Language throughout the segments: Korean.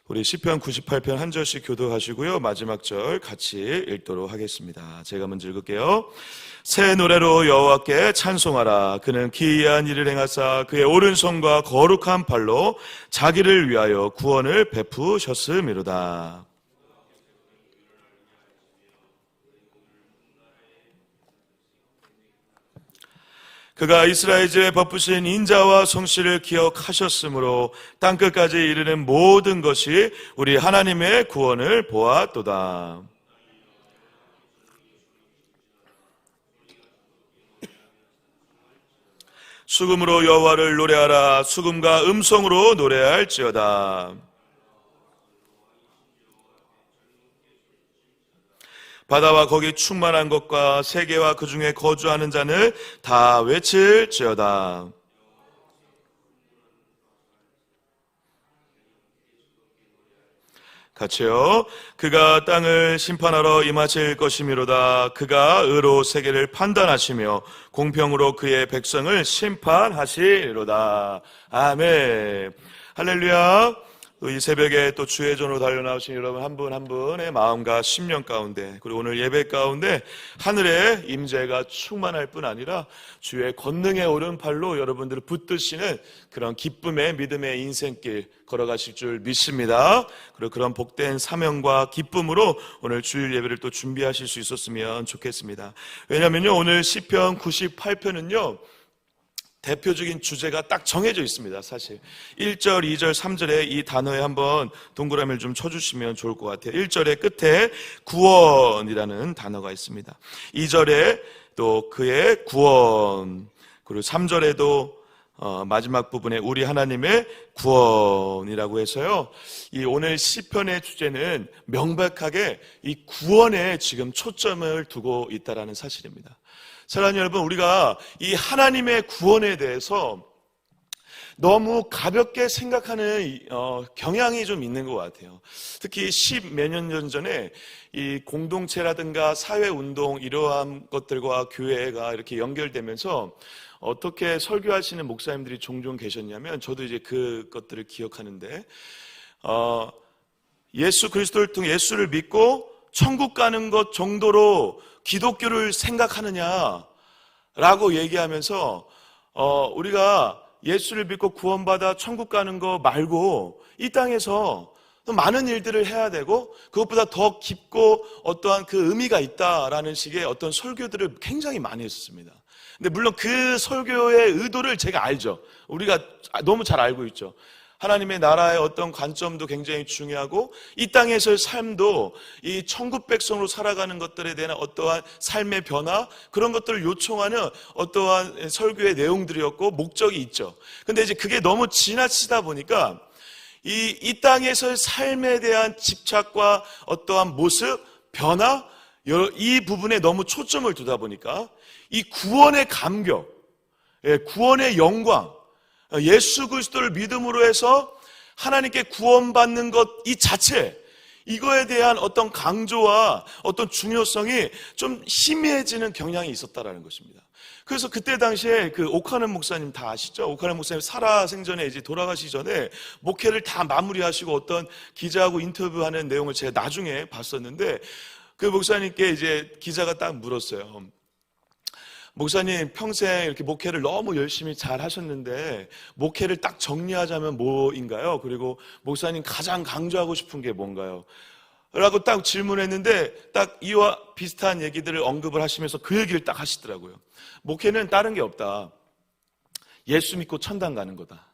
우리 시편 98편 한 절씩 교도하시고요. 마지막 절 같이 읽도록 하겠습니다. 제가 먼저 읽을게요. 새 노래로 여호와께 찬송하라. 그는 기이한 일을 행하사 그의 오른손과 거룩한 팔로 자기를 위하여 구원을 베푸셨음이로다. 그가 이스라엘 집에 베푸신 인자와 성실을 기억하셨으므로 땅끝까지 이르는 모든 것이 우리 하나님의 구원을 보았도다. 수금으로 여호와를 노래하라. 수금과 음성으로 노래할지어다. 바다와 거기 충만한 것과 세계와 그 중에 거주하는 자는 다 외칠지어다. 같이요. 그가 땅을 심판하러 임하실 것이미로다. 그가 의로 세계를 판단하시며 공평으로 그의 백성을 심판하시리로다. 아멘. 할렐루야. 또 이 새벽에 또 주의 전으로 달려나오신 여러분 한 분 한 분의 마음과 심령 가운데, 그리고 오늘 예배 가운데 하늘의 임재가 충만할 뿐 아니라 주의 권능의 오른팔로 여러분들을 붙드시는 그런 기쁨의 믿음의 인생길 걸어가실 줄 믿습니다. 그리고 그런 복된 사명과 기쁨으로 오늘 주일 예배를 또 준비하실 수 있었으면 좋겠습니다. 왜냐하면요, 오늘 시편 98편은요 대표적인 주제가 딱 정해져 있습니다. 사실 1절, 2절, 3절에 이 단어에 한번 동그라미를 좀 쳐주시면 좋을 것 같아요. 1절의 끝에 구원이라는 단어가 있습니다. 2절에 또 그의 구원, 그리고 3절에도 마지막 부분에 우리 하나님의 구원이라고 해서요, 이 오늘 시편의 주제는 명백하게 이 구원에 지금 초점을 두고 있다는 사실입니다. 사랑하는 여러분, 우리가 이 하나님의 구원에 대해서 너무 가볍게 생각하는 경향이 좀 있는 것 같아요. 특히 몇 년 전에 이 공동체라든가 사회운동 이러한 것들과 교회가 이렇게 연결되면서 어떻게 설교하시는 목사님들이 종종 계셨냐면, 저도 이제 그것들을 기억하는데, 예수 그리스도를 통해 예수를 믿고 천국 가는 것 정도로 기독교를 생각하느냐라고 얘기하면서 우리가 예수를 믿고 구원받아 천국 가는 거 말고 이 땅에서 또 많은 일들을 해야 되고 그것보다 더 깊고 어떠한 그 의미가 있다라는 식의 어떤 설교들을 굉장히 많이 했습니다. 근데 물론 그 설교의 의도를 제가 알죠. 우리가 너무 잘 알고 있죠. 하나님의 나라의 어떤 관점도 굉장히 중요하고 이 땅에서의 삶도 이 천국 백성으로 살아가는 것들에 대한 어떠한 삶의 변화, 그런 것들을 요청하는 어떠한 설교의 내용들이었고 목적이 있죠. 근데 이제 그게 너무 지나치다 보니까 이 땅에서의 삶에 대한 집착과 어떠한 모습, 변화, 이 부분에 너무 초점을 두다 보니까 이 구원의 감격, 구원의 영광, 예수 그리스도를 믿음으로 해서 하나님께 구원받는 것 이 자체, 이거에 대한 어떤 강조와 어떤 중요성이 좀 희미해지는 경향이 있었다라는 것입니다. 그래서 그때 당시에 그 오카는 목사님 다 아시죠? 오카는 목사님 살아생전에 이제 돌아가시기 전에 목회를 다 마무리하시고 어떤 기자하고 인터뷰하는 내용을 제가 나중에 봤었는데, 그 목사님께 이제 기자가 딱 물었어요. 목사님 평생 이렇게 목회를 너무 열심히 잘 하셨는데 목회를 딱 정리하자면 뭐인가요? 그리고 목사님 가장 강조하고 싶은 게 뭔가요? 라고 딱 질문했는데 딱 이와 비슷한 얘기들을 언급을 하시면서 그 얘기를 딱 하시더라고요. 목회는 다른 게 없다. 예수 믿고 천당 가는 거다.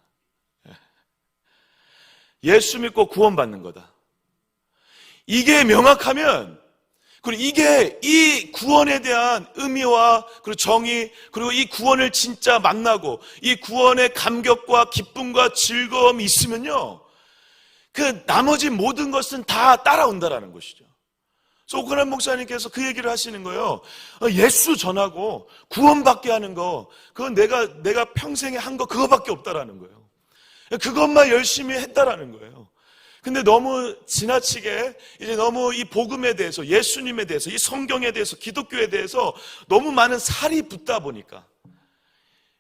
예수 믿고 구원받는 거다. 이게 명확하면, 그리고 이게 이 구원에 대한 의미와 그리고 정의, 그리고 이 구원을 진짜 만나고 이 구원의 감격과 기쁨과 즐거움이 있으면요, 그 나머지 모든 것은 다 따라온다라는 것이죠. 그래서 오카는 목사님께서 그 얘기를 하시는 거예요. 예수 전하고 구원받게 하는 거, 그건 내가 평생에 한 거 그거밖에 없다라는 거예요. 그것만 열심히 했다라는 거예요. 근데 너무 지나치게 이제 너무 이 복음에 대해서, 예수님에 대해서, 이 성경에 대해서, 기독교에 대해서 너무 많은 살이 붙다 보니까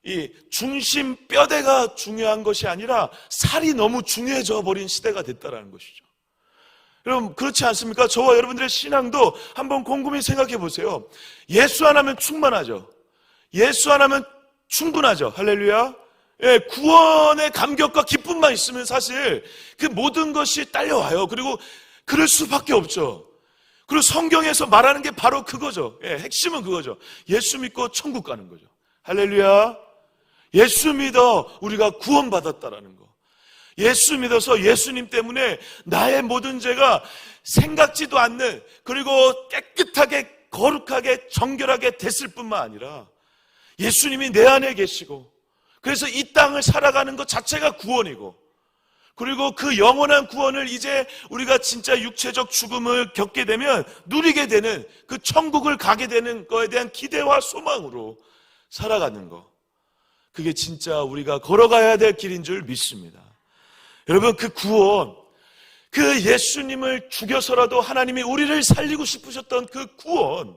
이 중심 뼈대가 중요한 것이 아니라 살이 너무 중요해져 버린 시대가 됐다라는 것이죠. 여러분 그렇지 않습니까? 저와 여러분들의 신앙도 한번 곰곰이 생각해 보세요. 예수 하나면 충만하죠. 예수 하나면 충분하죠. 할렐루야. 예, 구원의 감격과 기쁨만 있으면 사실 그 모든 것이 딸려와요. 그리고 그럴 수밖에 없죠. 그리고 성경에서 말하는 게 바로 그거죠. 예, 핵심은 그거죠. 예수 믿고 천국 가는 거죠. 할렐루야. 예수 믿어 우리가 구원받았다라는 거. 예수 믿어서 예수님 때문에 나의 모든 죄가 생각지도 않는, 그리고 깨끗하게 거룩하게 정결하게 됐을 뿐만 아니라 예수님이 내 안에 계시고, 그래서 이 땅을 살아가는 것 자체가 구원이고, 그리고 그 영원한 구원을 이제 우리가 진짜 육체적 죽음을 겪게 되면 누리게 되는 그 천국을 가게 되는 거에 대한 기대와 소망으로 살아가는 거, 그게 진짜 우리가 걸어가야 될 길인 줄 믿습니다. 여러분 그 구원, 그 예수님을 죽여서라도 하나님이 우리를 살리고 싶으셨던 그 구원,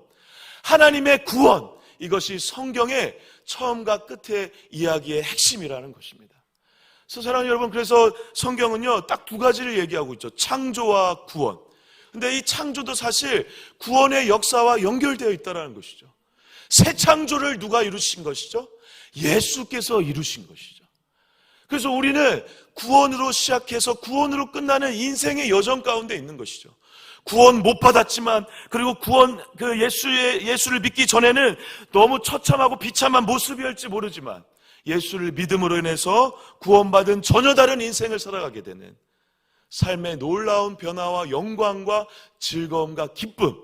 하나님의 구원, 이것이 성경의 처음과 끝의 이야기의 핵심이라는 것입니다. 사랑하는 여러분, 그래서 성경은요 딱 두 가지를 얘기하고 있죠. 창조와 구원. 근데 이 창조도 사실 구원의 역사와 연결되어 있다는 것이죠. 새 창조를 누가 이루신 것이죠? 예수께서 이루신 것이죠. 그래서 우리는 구원으로 시작해서 구원으로 끝나는 인생의 여정 가운데 있는 것이죠. 구원 못 받았지만, 그리고 구원 예수를 믿기 전에는 너무 처참하고 비참한 모습이었을지 모르지만 예수를 믿음으로 인해서 구원받은 전혀 다른 인생을 살아가게 되는 삶의 놀라운 변화와 영광과 즐거움과 기쁨,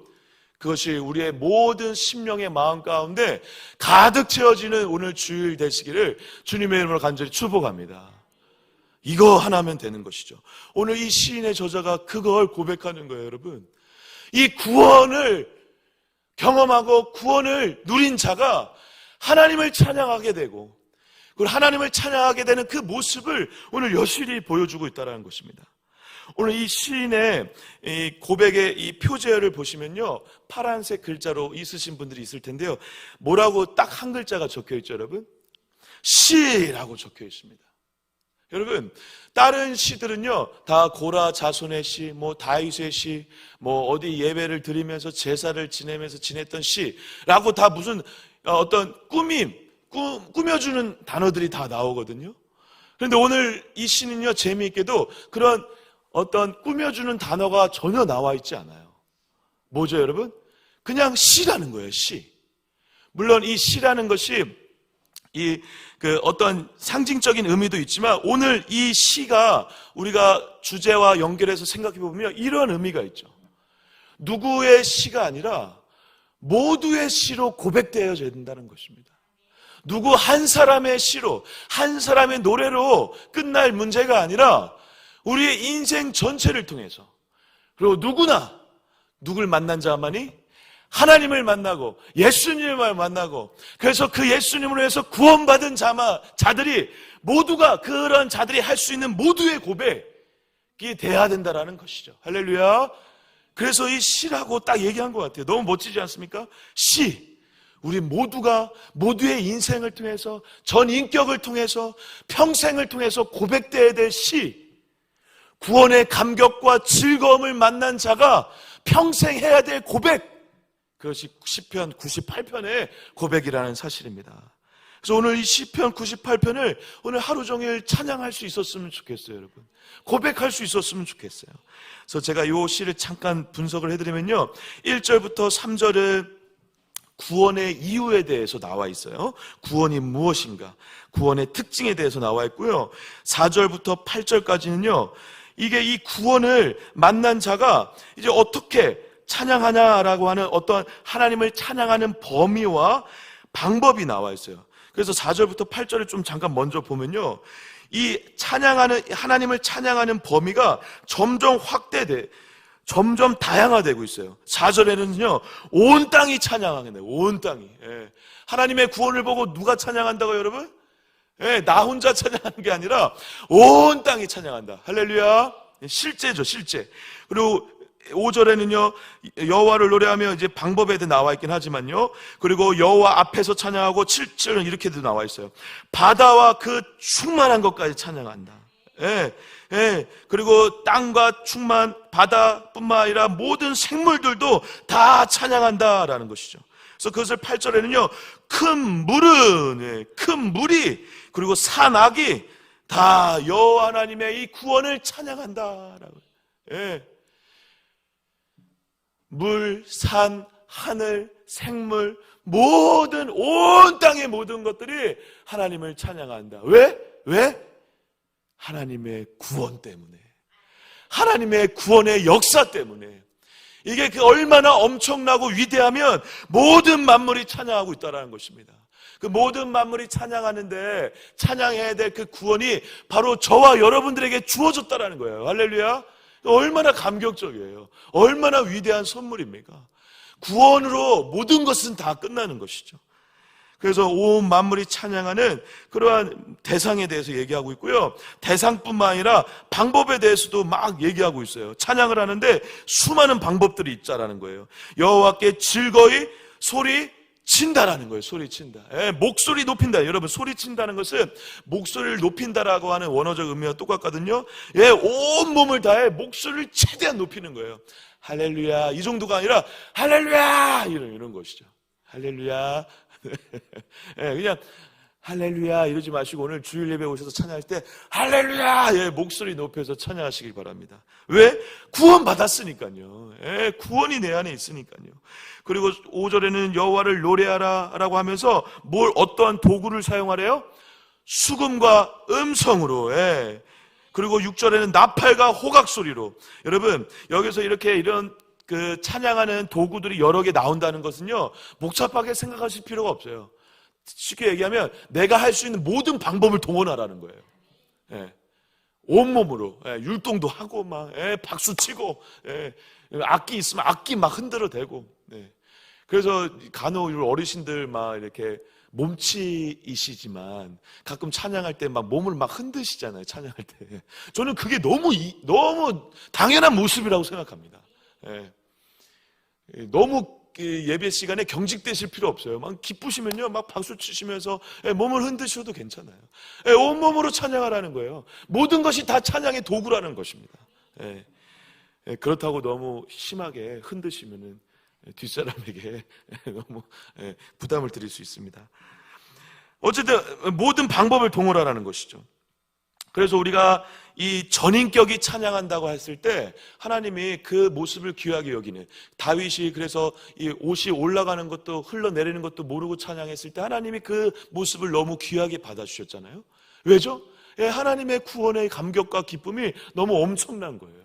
그것이 우리의 모든 심령의 마음 가운데 가득 채워지는 오늘 주일 되시기를 주님의 이름으로 간절히 축복합니다. 이거 하나면 되는 것이죠. 오늘 이 시인의 저자가 그걸 고백하는 거예요, 여러분. 이 구원을 경험하고 구원을 누린 자가 하나님을 찬양하게 되고, 그리고 하나님을 찬양하게 되는 그 모습을 오늘 여실히 보여주고 있다는 것입니다. 오늘 이 시인의 이 고백의 이 표제를 보시면요, 파란색 글자로 있으신 분들이 있을 텐데요, 뭐라고 딱 한 글자가 적혀 있죠, 여러분? 시라고 적혀 있습니다. 여러분, 다른 시들은요 다 고라 자손의 시, 뭐 다윗의 시, 뭐 어디 예배를 드리면서 제사를 지내면서 지냈던 시라고 다 무슨 어떤 꾸며주는 단어들이 다 나오거든요. 그런데 오늘 이 시는요 재미있게도 그런 어떤 꾸며주는 단어가 전혀 나와 있지 않아요. 뭐죠, 여러분? 그냥 시라는 거예요, 시. 물론 이 시라는 것이 어떤 상징적인 의미도 있지만, 오늘 이 시가 우리가 주제와 연결해서 생각해 보면 이런 의미가 있죠. 누구의 시가 아니라 모두의 시로 고백되어져야 된다는 것입니다. 누구 한 사람의 시로, 한 사람의 노래로 끝날 문제가 아니라 우리의 인생 전체를 통해서, 그리고 누구나 누굴 만난 자만이 하나님을 만나고 예수님을 만나고, 그래서 그 예수님으로 해서 구원받은 자들이 모두가, 그런 자들이 할 수 있는 모두의 고백이 돼야 된다라는 것이죠. 할렐루야. 그래서 이 시라고 딱 얘기한 것 같아요. 너무 멋지지 않습니까? 시. 우리 모두가 모두의 인생을 통해서, 전 인격을 통해서, 평생을 통해서 고백돼야 될 시. 구원의 감격과 즐거움을 만난 자가 평생 해야 될 고백, 그것이 시편 98편의 고백이라는 사실입니다. 그래서 오늘 이 시편 98편을 오늘 하루 종일 찬양할 수 있었으면 좋겠어요, 여러분. 고백할 수 있었으면 좋겠어요. 그래서 제가 이 시를 잠깐 분석을 해드리면요, 1절부터 3절은 구원의 이유에 대해서 나와 있어요. 구원이 무엇인가, 구원의 특징에 대해서 나와 있고요, 4절부터 8절까지는요 이게 이 구원을 만난 자가 이제 어떻게 찬양하냐라고 하는 어떤 하나님을 찬양하는 범위와 방법이 나와 있어요. 그래서 4절부터 8절을 좀 잠깐 먼저 보면요, 이 하나님을 찬양하는 범위가 점점 점점 다양화되고 있어요. 4절에는요 온 땅이 찬양하게 돼요. 온 땅이. 예. 하나님의 구원을 보고 누가 찬양한다고요, 여러분? 예, 나 혼자 찬양하는 게 아니라 온 땅이 찬양한다. 할렐루야. 실제죠, 실제. 그리고 5절에는요 여호와를 노래하며 이제 방법에 대해 나와 있긴 하지만요, 그리고 여호와 앞에서 찬양하고 7절은 이렇게도 나와 있어요. 바다와 그 충만한 것까지 찬양한다. 그리고 땅과 충만 바다뿐만 아니라 모든 생물들도 다 찬양한다라는 것이죠. 그래서 그것을 8절에는요 큰 물은, 큰 물이, 그리고 산악이 다 여호와 하나님의 이 구원을 찬양한다라고. 물, 산, 하늘, 생물, 모든 온 땅의 모든 것들이 하나님을 찬양한다. 왜? 하나님의 구원 때문에, 하나님의 구원의 역사 때문에. 이게 그 얼마나 엄청나고 위대하면 모든 만물이 찬양하고 있다는 것입니다. 그 모든 만물이 찬양하는데 찬양해야 될 그 구원이 바로 저와 여러분들에게 주어졌다는 거예요. 할렐루야. 얼마나 감격적이에요. 얼마나 위대한 선물입니까? 구원으로 모든 것은 다 끝나는 것이죠. 그래서 온 만물이 찬양하는 그러한 대상에 대해서 얘기하고 있고요, 대상뿐만 아니라 방법에 대해서도 막 얘기하고 있어요. 찬양을 하는데 수많은 방법들이 있다라는 거예요. 여호와께 즐거이 소리 친다라는 거예요. 소리친다. 목소리 높인다. 여러분, 소리친다는 것은 목소리를 높인다라고 하는 원어적 의미와 똑같거든요. 온 몸을 다해 목소리를 최대한 높이는 거예요. 할렐루야, 이 정도가 아니라 할렐루야 이런 것이죠. 할렐루야. 그냥 할렐루야 이러지 마시고 오늘 주일 예배 오셔서 찬양할 때 할렐루야 목소리 높여서 찬양하시길 바랍니다. 왜? 구원 받았으니까요. 구원이 내 안에 있으니까요. 그리고 5절에는 여호와를 노래하라 라고 하면서 어떠한 도구를 사용하래요? 수금과 음성으로. 그리고 6절에는 나팔과 호각 소리로. 여러분, 여기서 이런 그 찬양하는 도구들이 여러 개 나온다는 것은요, 복잡하게 생각하실 필요가 없어요. 쉽게 얘기하면 내가 할 수 있는 모든 방법을 동원하라는 거예요. 온몸으로 율동도 하고 막 박수 치고, 악기 있으면 악기 막 흔들어 대고. 그래서 간혹 어르신들 막 이렇게 몸치이시지만 가끔 찬양할 때 막 몸을 막 흔드시잖아요. 찬양할 때. 저는 그게 너무 당연한 모습이라고 생각합니다. 너무 예배 시간에 경직되실 필요 없어요. 막 기쁘시면요 막 박수 치시면서 몸을 흔드셔도 괜찮아요. 온몸으로 찬양하라는 거예요. 모든 것이 다 찬양의 도구라는 것입니다. 그렇다고 너무 심하게 흔드시면은 뒷사람에게 너무 부담을 드릴 수 있습니다. 어쨌든 모든 방법을 동원하라는 것이죠. 그래서 우리가 이 전인격이 찬양한다고 했을 때 하나님이 그 모습을 귀하게 여기는, 다윗이 그래서 이 옷이 올라가는 것도 흘러내리는 것도 모르고 찬양했을 때 하나님이 그 모습을 너무 귀하게 받아주셨잖아요. 왜죠? 하나님의 구원의 감격과 기쁨이 너무 엄청난 거예요.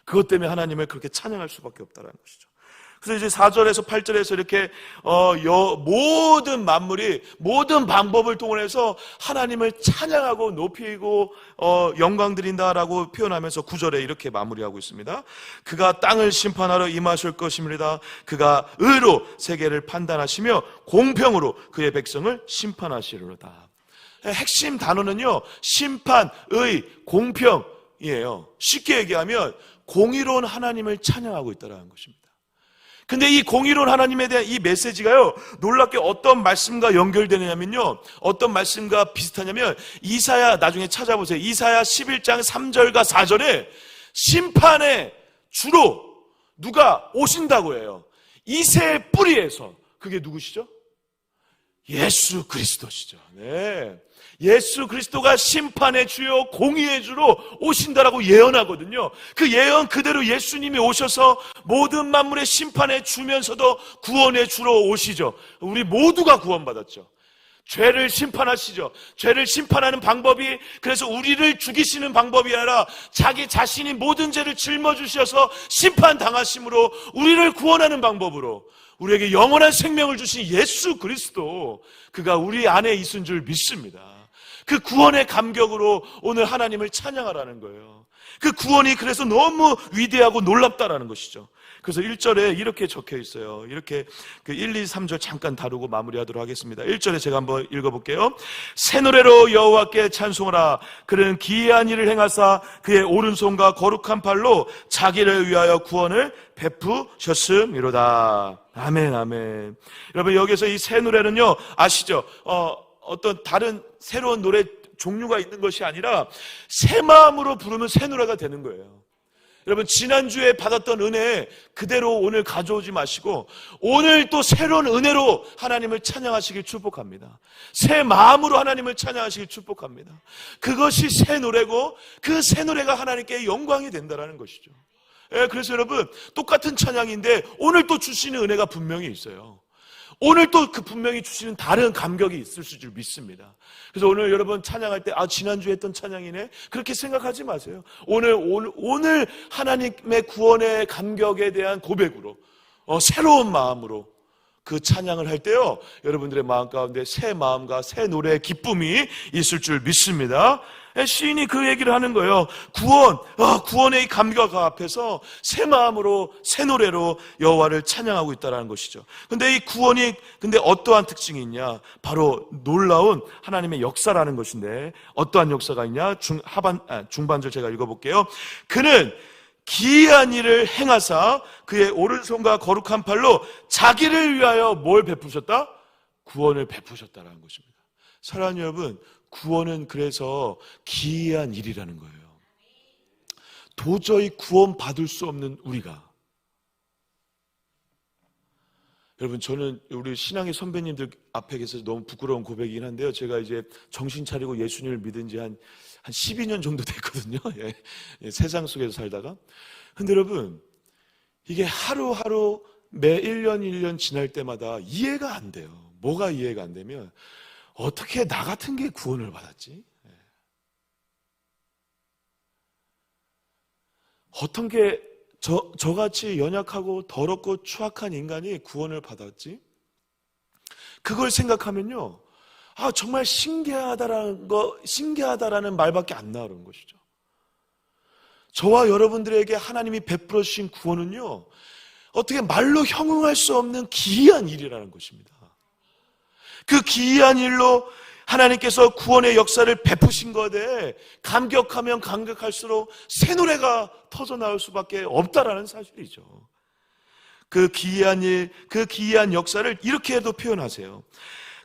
그것 때문에 하나님을 그렇게 찬양할 수밖에 없다는 것이죠. 그래서 이제 4절에서 8절에서 이렇게 모든 만물이 모든 방법을 동원해서 하나님을 찬양하고 높이고 영광 드린다라고 표현하면서 9절에 이렇게 마무리하고 있습니다. 그가 땅을 심판하러 임하실 것입니다. 그가 의로 세계를 판단하시며 공평으로 그의 백성을 심판하시리로다. 핵심 단어는요, 심판, 의, 공평이에요. 쉽게 얘기하면 공의로운 하나님을 찬양하고 있다는 것입니다. 근데 이 공의로운 하나님에 대한 이 메시지가요, 놀랍게 어떤 말씀과 연결되느냐면요, 어떤 말씀과 비슷하냐면 이사야, 나중에 찾아보세요. 이사야 11장 3절과 4절에 심판의 주로 누가 오신다고 해요. 이새의 뿌리에서. 그게 누구시죠? 예수 그리스도시죠. 예수 그리스도가 심판의 주요 공의의 주로 오신다라고 예언하거든요. 그 예언 그대로 예수님이 오셔서 모든 만물의 심판의 주면서도 구원의 주로 오시죠. 우리 모두가 구원받았죠. 죄를 심판하시죠. 죄를 심판하는 방법이 그래서 우리를 죽이시는 방법이 아니라 자기 자신이 모든 죄를 짊어주셔서 심판당하심으로 우리를 구원하는 방법으로 우리에게 영원한 생명을 주신 예수 그리스도, 그가 우리 안에 있은 줄 믿습니다. 그 구원의 감격으로 오늘 하나님을 찬양하라는 거예요. 그 구원이 그래서 너무 위대하고 놀랍다라는 것이죠. 그래서 1절에 이렇게 적혀 있어요. 이렇게 그 1, 2, 3절 잠깐 다루고 마무리하도록 하겠습니다. 1절에 제가 한번 읽어볼게요. 새 노래로 여호와께 찬송하라. 그는 기이한 일을 행하사 그의 오른손과 거룩한 팔로 자기를 위하여 구원을 베푸셨음이로다. 아멘, 아멘. 여러분, 여기서 이 새 노래는요, 아시죠? 어떤 다른 새로운 노래 종류가 있는 것이 아니라 새 마음으로 부르면 새 노래가 되는 거예요. 여러분, 지난주에 받았던 은혜 그대로 오늘 가져오지 마시고 오늘 또 새로운 은혜로 하나님을 찬양하시길 축복합니다. 새 마음으로 하나님을 찬양하시길 축복합니다. 그것이 새 노래고 그 새 노래가 하나님께 영광이 된다는 것이죠. 그래서 여러분, 똑같은 찬양인데 오늘 또 주시는 은혜가 분명히 있어요. 오늘 또 그 분명히 주시는 다른 감격이 있을 줄 믿습니다. 그래서 오늘 여러분 찬양할 때 지난주에 했던 찬양이네, 그렇게 생각하지 마세요. 오늘 하나님의 구원의 감격에 대한 고백으로 새로운 마음으로 그 찬양을 할 때요, 여러분들의 마음 가운데 새 마음과 새 노래의 기쁨이 있을 줄 믿습니다. 시인이 그 얘기를 하는 거예요. 구원의 이 감격 앞에서 새 마음으로 새 노래로 여호와를 찬양하고 있다는 것이죠. 근데 이 구원이 어떠한 특징이 있냐? 바로 놀라운 하나님의 역사라는 것인데, 어떠한 역사가 있냐? 중반절 제가 읽어볼게요. 그는 기이한 일을 행하사 그의 오른손과 거룩한 팔로 자기를 위하여 뭘 베푸셨다? 구원을 베푸셨다라는 것입니다. 사랑하는 여러분, 구원은 그래서 기이한 일이라는 거예요. 도저히 구원받을 수 없는 우리가. 여러분, 저는 우리 신앙의 선배님들 앞에 계셔서 너무 부끄러운 고백이긴 한데요, 제가 이제 정신 차리고 예수님을 믿은 지 한 12년 정도 됐거든요. 세상 속에서 살다가. 근데 여러분, 이게 하루하루 매 1년 지날 때마다 이해가 안 돼요. 뭐가 이해가 안 되면, 어떻게 나 같은 게 구원을 받았지? 어떤 게 저같이 연약하고 더럽고 추악한 인간이 구원을 받았지? 그걸 생각하면요, 정말 신기하다라는 말밖에 안 나오는 것이죠. 저와 여러분들에게 하나님이 베풀어 주신 구원은요, 어떻게 말로 형용할 수 없는 기이한 일이라는 것입니다. 그 기이한 일로 하나님께서 구원의 역사를 베푸신 것에 감격하면 감격할수록 새 노래가 터져나올 수밖에 없다라는 사실이죠. 그 기이한 일, 그 기이한 역사를 이렇게도 표현하세요.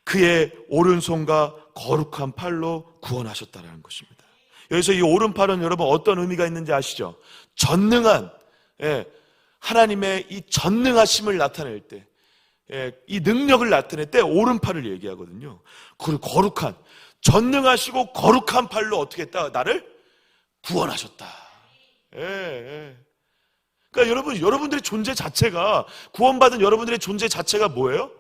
그의 오른손과 거룩한 팔로 구원하셨다라는 것입니다. 여기서 이 오른팔은 여러분 어떤 의미가 있는지 아시죠? 전능한, 하나님의 이 전능하심을 나타낼 때, 이 능력을 나타낼 때 오른팔을 얘기하거든요. 그리고 거룩한, 전능하시고 거룩한 팔로 어떻게 했다? 나를 구원하셨다. 그러니까 여러분들의 존재 자체가, 구원받은 여러분들의 존재 자체가 뭐예요?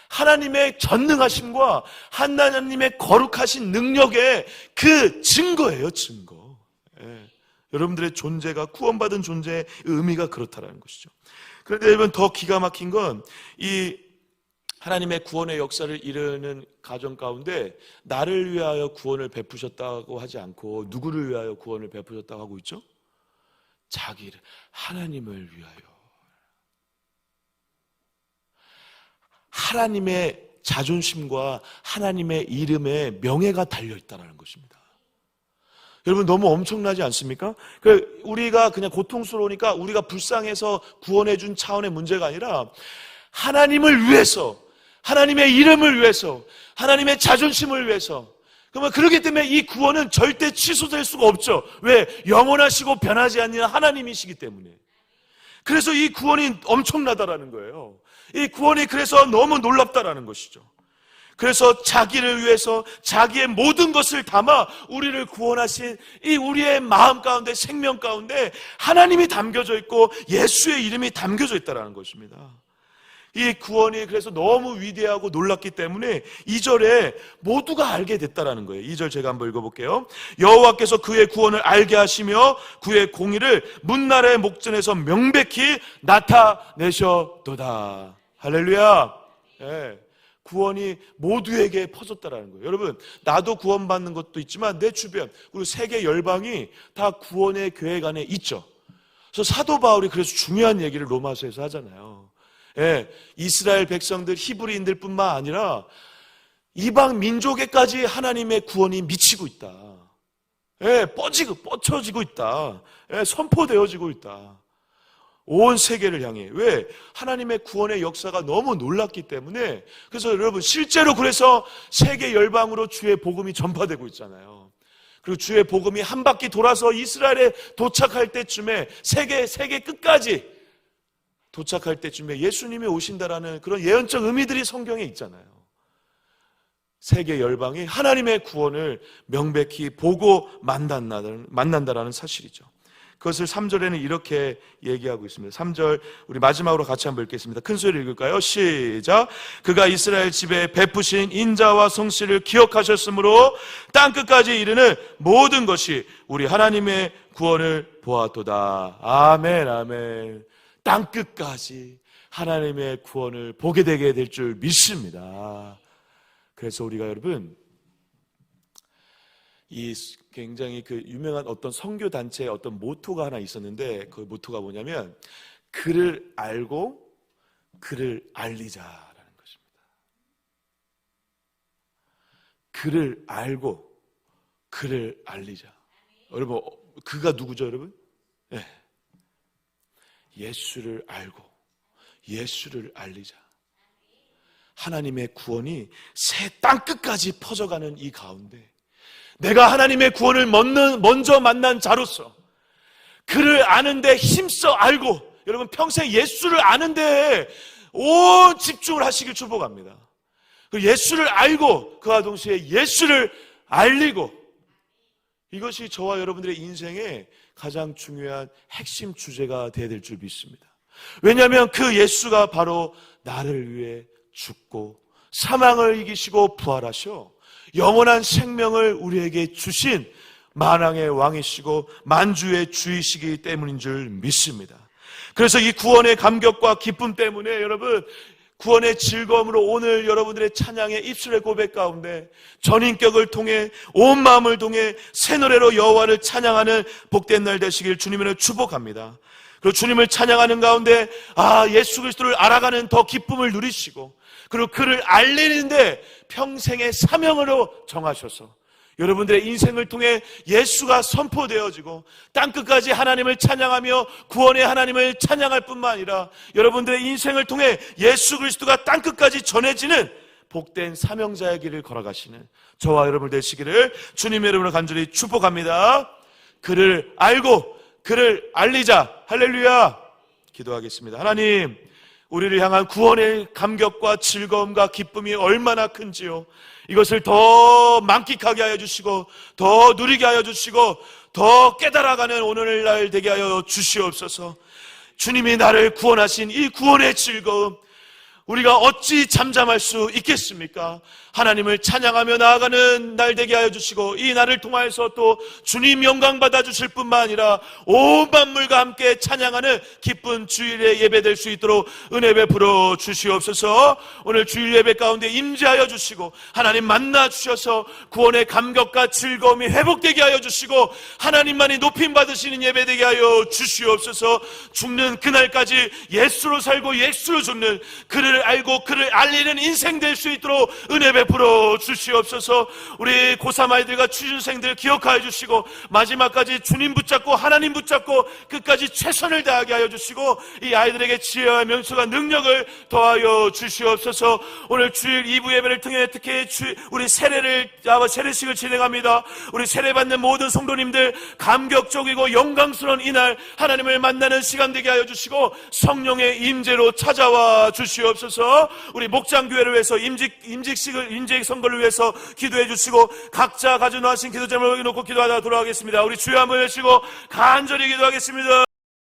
하나님의 전능하심과 하나님의 거룩하신 능력의 그 증거예요, 증거. 여러분들의 존재가, 구원받은 존재의 의미가 그렇다라는 것이죠. 그런데 여러분, 더 기가 막힌 건 이 하나님의 구원의 역사를 이루는 가정 가운데 나를 위하여 구원을 베푸셨다고 하지 않고 누구를 위하여 구원을 베푸셨다고 하고 있죠? 자기를, 하나님을 위하여. 하나님의 자존심과 하나님의 이름에 명예가 달려있다는 것입니다. 여러분, 너무 엄청나지 않습니까? 우리가 그냥 고통스러우니까 우리가 불쌍해서 구원해준 차원의 문제가 아니라 하나님을 위해서, 하나님의 이름을 위해서, 하나님의 자존심을 위해서. 그러면 그렇기 때문에 이 구원은 절대 취소될 수가 없죠. 왜? 영원하시고 변하지 않는 하나님이시기 때문에. 그래서 이 구원이 엄청나다라는 거예요. 이 구원이 그래서 너무 놀랍다라는 것이죠. 그래서 자기를 위해서 자기의 모든 것을 담아 우리를 구원하신 이 우리의 마음 가운데, 생명 가운데 하나님이 담겨져 있고 예수의 이름이 담겨져 있다는 것입니다. 이 구원이 그래서 너무 위대하고 놀랍기 때문에 2절에 모두가 알게 됐다라는 거예요. 2절 제가 한번 읽어볼게요. 여호와께서 그의 구원을 알게 하시며 그의 공의를 문나라의 목전에서 명백히 나타내셨도다. 할렐루야. 구원이 모두에게 퍼졌다라는 거예요. 여러분, 나도 구원받는 것도 있지만 내 주변, 그리고 세계 열방이 다 구원의 계획 안에 있죠. 그래서 사도 바울이 그래서 중요한 얘기를 로마서에서 하잖아요. 예, 이스라엘 백성들, 히브리인들 뿐만 아니라 이방 민족에까지 하나님의 구원이 미치고 있다. 예, 뻗쳐지고 있다. 예, 선포되어지고 있다. 온 세계를 향해. 왜? 하나님의 구원의 역사가 너무 놀랍기 때문에. 그래서 여러분, 실제로 그래서 세계 열방으로 주의 복음이 전파되고 있잖아요. 그리고 주의 복음이 한 바퀴 돌아서 이스라엘에 도착할 때쯤에 세계 끝까지 도착할 때쯤에 예수님이 오신다라는 그런 예언적 의미들이 성경에 있잖아요. 세계 열방이 하나님의 구원을 명백히 보고 만난다라는 사실이죠. 그것을 3절에는 이렇게 얘기하고 있습니다. 3절 우리 마지막으로 같이 한번 읽겠습니다. 큰 소리로 읽을까요? 시작. 그가 이스라엘 집에 베푸신 인자와 성실을 기억하셨으므로 땅끝까지 이르는 모든 것이 우리 하나님의 구원을 보았도다. 아멘, 아멘. 땅끝까지 하나님의 구원을 보게 되게 될 줄 믿습니다. 그래서 우리가 여러분, 이 굉장히 그 유명한 어떤 선교 단체의 어떤 모토가 하나 있었는데, 그 모토가 뭐냐면 그를 알고 그를 알리자라는 것입니다. 그를 알고 그를 알리자. 여러분, 그가 누구죠, 여러분? 네. 예수를 알고 예수를 알리자. 하나님의 구원이 새 땅끝까지 퍼져가는 이 가운데 내가 하나님의 구원을 먼저 만난 자로서 그를 아는데 힘써 알고, 여러분 평생 예수를 아는데 온 집중을 하시길 축복합니다. 예수를 알고 그와 동시에 예수를 알리고, 이것이 저와 여러분들의 인생의 가장 중요한 핵심 주제가 되어야 될 줄 믿습니다. 왜냐하면 그 예수가 바로 나를 위해 죽고 사망을 이기시고 부활하셔 영원한 생명을 우리에게 주신 만왕의 왕이시고 만주의 주이시기 때문인 줄 믿습니다. 그래서 이 구원의 감격과 기쁨 때문에 여러분, 구원의 즐거움으로 오늘 여러분들의 찬양의 입술의 고백 가운데 전인격을 통해 온 마음을 통해 새 노래로 여호와를 찬양하는 복된 날 되시길 주님으로 축복합니다. 그리고 주님을 찬양하는 가운데 예수 그리스도를 알아가는 더 기쁨을 누리시고, 그리고 그를 알리는데 평생의 사명으로 정하셔서 여러분들의 인생을 통해 예수가 선포되어지고 땅끝까지 하나님을 찬양하며 구원의 하나님을 찬양할 뿐만 아니라 여러분들의 인생을 통해 예수 그리스도가 땅끝까지 전해지는 복된 사명자의 길을 걸어가시는 저와 여러분 되시기를 주님의 이름으로 간절히 축복합니다. 그를 알고 그를 알리자. 할렐루야. 기도하겠습니다. 하나님, 우리를 향한 구원의 감격과 즐거움과 기쁨이 얼마나 큰지요, 이것을 더 만끽하게 하여 주시고 더 누리게 하여 주시고 더 깨달아가는 오늘날 되게 하여 주시옵소서. 주님이 나를 구원하신 이 구원의 즐거움, 우리가 어찌 잠잠할 수 있겠습니까? 하나님을 찬양하며 나아가는 날 되게 하여 주시고 이 날을 통하여서 또 주님 영광 받아 주실 뿐만 아니라 온 만물과 함께 찬양하는 기쁜 주일의 예배 될 수 있도록 은혜 베풀어 주시옵소서. 오늘 주일 예배 가운데 임재하여 주시고 하나님 만나 주셔서 구원의 감격과 즐거움이 회복되게 하여 주시고 하나님만이 높임 받으시는 예배 되게 하여 주시옵소서. 죽는 그날까지 예수로 살고 예수로 죽는, 그를 알고 그를 알리는 인생 될 수 있도록 은혜 베풀어 주시옵소서. 우리 고3 아이들과 취준생들 기억하여 주시고 마지막까지 주님 붙잡고 하나님 붙잡고 끝까지 최선을 다하게 하여 주시고 이 아이들에게 지혜와 명수와 능력을 더하여 주시옵소서. 오늘 주일 2부 예배를 통해 특히 우리 세례식을 진행합니다. 우리 세례받는 모든 성도님들 감격적이고 영광스러운 이날 하나님을 만나는 시간 되게 하여 주시고 성령의 임재로 찾아와 주시옵소서. 우리 목장교회를 위해서 임직 선거를 위해서 기도해 주시고 각자 가져놓으신 기도 제목을 놓고 기도하다 돌아가겠습니다. 우리 주여 한번 외치고 간절히 기도하겠습니다.